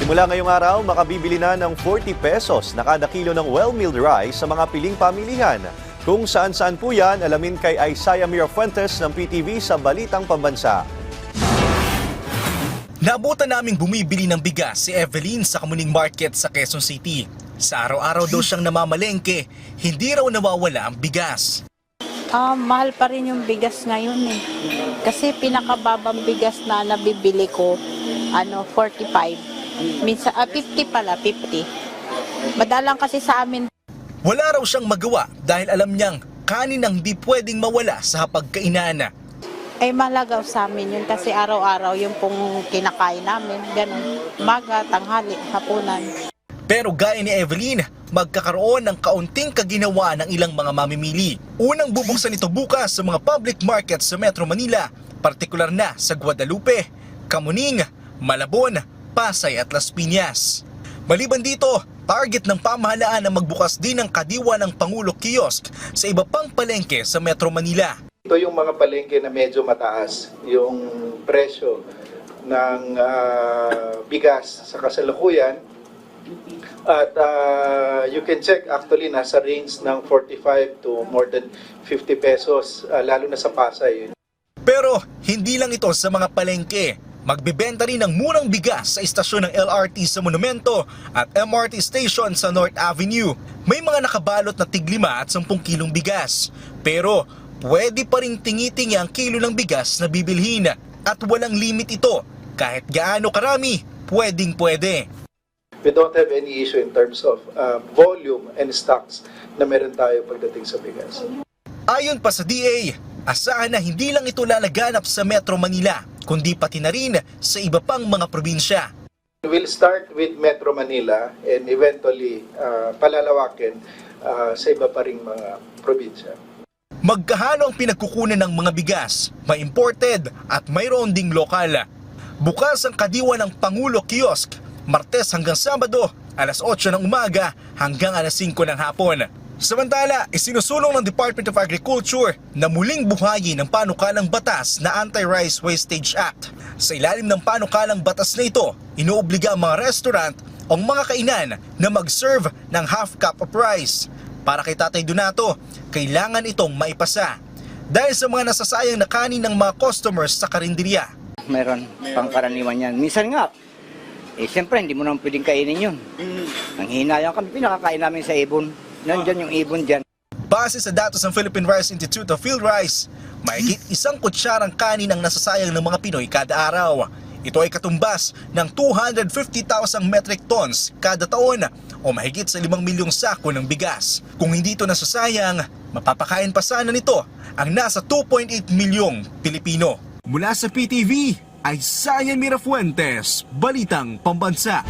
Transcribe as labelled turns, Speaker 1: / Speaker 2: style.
Speaker 1: Simula ngayong araw, makabibili na ng 40 pesos na kada kilo ng well-milled rice sa mga piling pamilihan. Kung saan-saan po yan, alamin kay Isaiah Mirafuentes ng PTV sa Balitang Pambansa.
Speaker 2: Naabutan naming bumibili ng bigas si Evelyn sa Kamuning Market sa Quezon City. Sa araw-araw daw siyang namamalengke, hindi raw nawawala ang bigas.
Speaker 3: Mahal pa rin yung bigas ngayon eh. Kasi pinakababang bigas na nabibili ko, 45. Minsan, 50 pala, 50. Madalang kasi sa amin.
Speaker 2: Wala raw siyang magawa dahil alam niyang kanin ang di pwedeng mawala sa hapagkainan.
Speaker 3: Ay malagaw sa amin yun kasi araw-araw yung pong kinakain namin. Ganun. Umaga, tanghali, hapunan.
Speaker 2: Pero gaya ni Evelyn, magkakaroon ng kaunting kaginawa ng ilang mga mamimili. Unang bubuksan ito bukas sa mga public markets sa Metro Manila, partikular na sa Guadalupe, Kamuning, Malabon, Pasay at Las Piñas. Maliban dito, target ng pamahalaan na magbukas din ng kadiwa ng Pangulo Kiosk sa iba pang palengke sa Metro Manila.
Speaker 4: Ito yung mga palengke na medyo mataas, yung presyo ng bigas sa kasalukuyan. At you can check actually nasa range ng 45 to more than 50 pesos, lalo na sa Pasay.
Speaker 2: Pero hindi lang ito sa mga palengke. Magbebenta rin ng murang bigas sa istasyon ng LRT sa Monumento at MRT station sa North Avenue. May mga nakabalot na tig-5 at 10 kilong bigas. Pero pwede pa rin tingi-tingi ang kilo ng bigas na bibilhin at walang limit ito. Kahit gaano karami, pwedeng-pwede.
Speaker 4: We don't have any issue in terms of volume and stocks na meron tayo pagdating sa bigas.
Speaker 2: Ayon pa sa DA, asahan na hindi lang ito lalaganap sa Metro Manila, kundi pati na rin sa iba pang mga probinsya.
Speaker 4: We'll start with Metro Manila and eventually palalawakin sa iba pa ring mga probinsya.
Speaker 2: Magkahalo ang pinagkukunan ng mga bigas, may imported at mayroon ding lokal. Bukas ang kadiwa ng Pangulo Kiosk, Martes hanggang Sabado, alas 8 ng umaga hanggang alas 5 ng hapon. Samantala, isinusulong ng Department of Agriculture na muling buhayin ang panukalang batas na Anti-Rice Wastage Act. Sa ilalim ng panukalang batas na ito, inuobliga ang mga restaurant o mga kainan na mag-serve ng half cup of rice. Para kay Tatay Donato, kailangan itong maipasa dahil sa mga nasasayang na kanin ng mga customers sa karinderya.
Speaker 5: Meron pangkaraniwan yan. Minsan nga, siyempre hindi mo naman pwedeng kainin yun. Ang hinayang kami, pinakakain namin sa ibon. Nandyan yung ibon dyan.
Speaker 2: Base sa datos ng Philippine Rice Institute of Field Rice, mahigit 1 kutsarang kanin ang nasasayang ng mga Pinoy kada araw. Ito ay katumbas ng 250,000 metric tons kada taon o mahigit sa 5 milyong sako ng bigas. Kung hindi ito nasasayang, mapapakain pa sana nito ang nasa 2.8 milyong Pilipino. Mula sa PTV, Isaiah Mirafuentes, Balitang Pambansa.